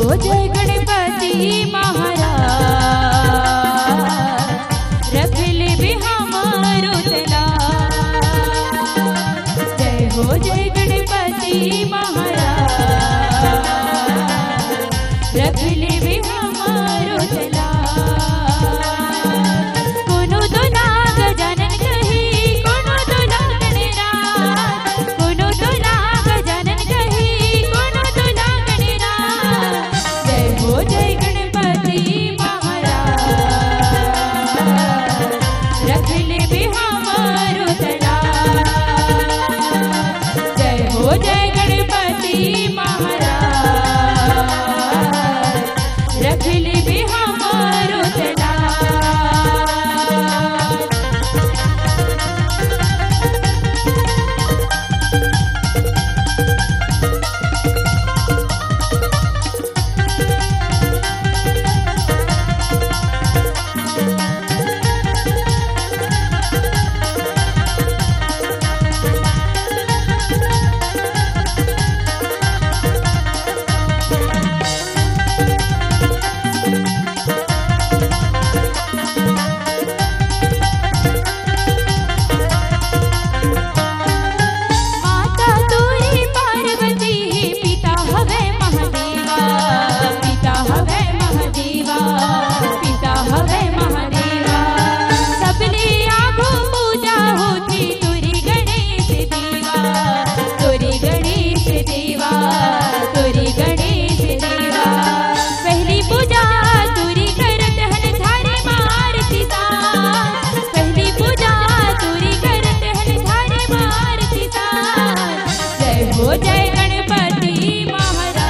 हो जय गणपति महाराज रख ले भी हमारो तला। जय हो जय गणपति महाराज रख ले भी हमारो तला। कोनो तो नाग जानन कही कोनो तो नागन रात, कोनो तो नाग जानन कही कोनो तो नागन रात। जय हो जय गणपति महाराज रख ले भी हमारो तला। जय हो जय गणपति महाराज रख ले भी हमारो तला। माता तोरी पार्वती पिता हवे महादेवा, पिता हवे महादेवा, पिता हवे महादेवा। सबले आगो पूजा होती तोरी गणेश देवा, तोरी गणेश देवा, तोरी गणेश देवा। पहली पूजा तोरी करत हन थारे मारती साथ, पहली पूजा तोरी करत हन थारे मारती साथ। जय हो जय गणपति महाराज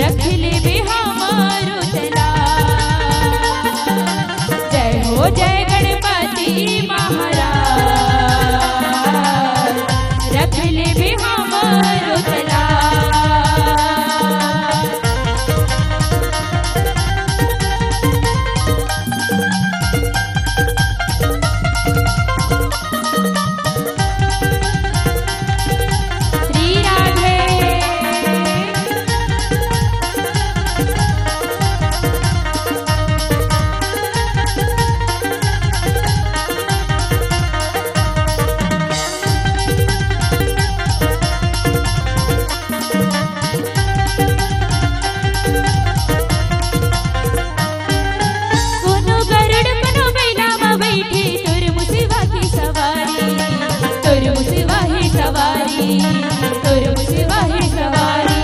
रख ले भी हमारो तला। जय हो जय गणपति महाराज रख ले भी हमारो तला। श्री राधे। कोनो गरुड़ कोनो बैलामा बैठी तोर मुसवा की सवारी, तोर मुसवा ही सवारी, तोर मुसवा ही सवारी।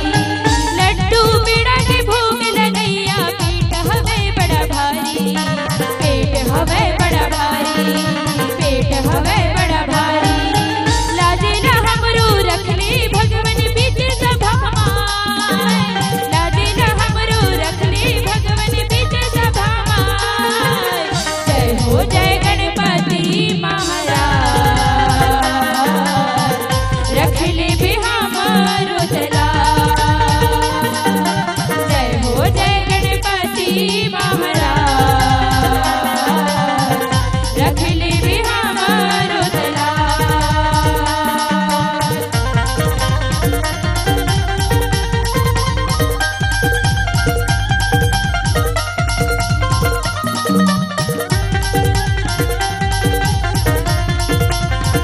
लड्डू पेड़ा के भोग लगैया पेट हवे बड़ा भारी, पेट हवे बड़ा भारी, पेट हवे बड़ा भारी। लाजे न हमरो रख ले भगवन बीच सभा माय, लाजे न हमरो रख ले भगवन बीच सभा माय। जय हो जय गणपति महाराज रख ले भी हमारो तला। जय हो जय गणपति महाराज रख ले भी हमारो तला।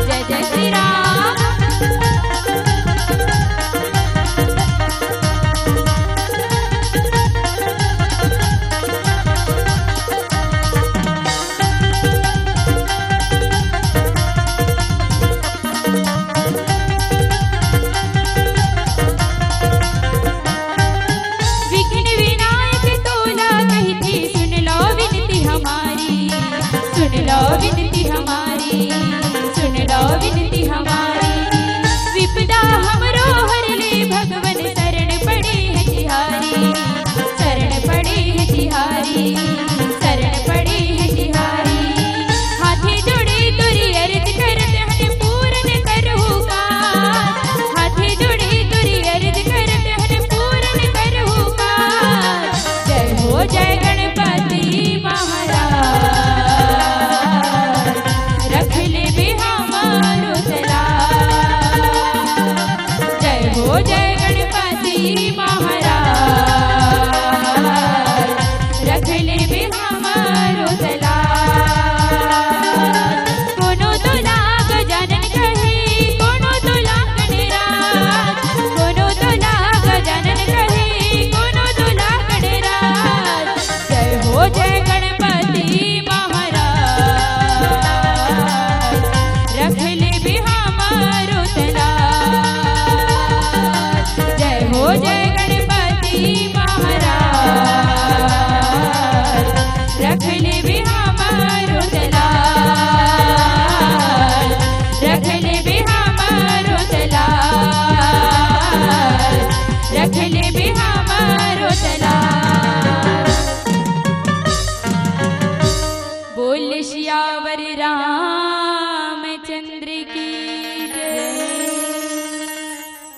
जय जय श्री राम। विघ्न विनायक तोला कही थी सुन लो विनती हमारी, सुन लो विनती हमारी, सुन लो विनती हमारी। विपदा हमरो हर ले भगवन शरण पड़े है तिहारी, शरण पड़े है तिहारी, शरण पड़े है तिहारी। हाथे जोड़े तुरी अर्ज करत हन पूरन करहु काज, हाथे जोड़े तुरी अर्ज करत हन पूरन करहु काज। जय हो जय गणपति महाराज रख ले भी हमारो तला। जय हो जय गणपति महाराज रखले भी हमारो तलाश। कोनो तो लाग जानन कहे कोनो तो लाग निराज, कोनो तो लाग जानन कहे कोनो तो लाग निराज। जय हो जय गणपति महाराज रखले भी हमारो तलाश। जय हो जय गणपति महाराज रखले भी हमारो तलाश। रखले भी हमारो तलाश। रखले भी हमारो तलाश। बोल सियावर राम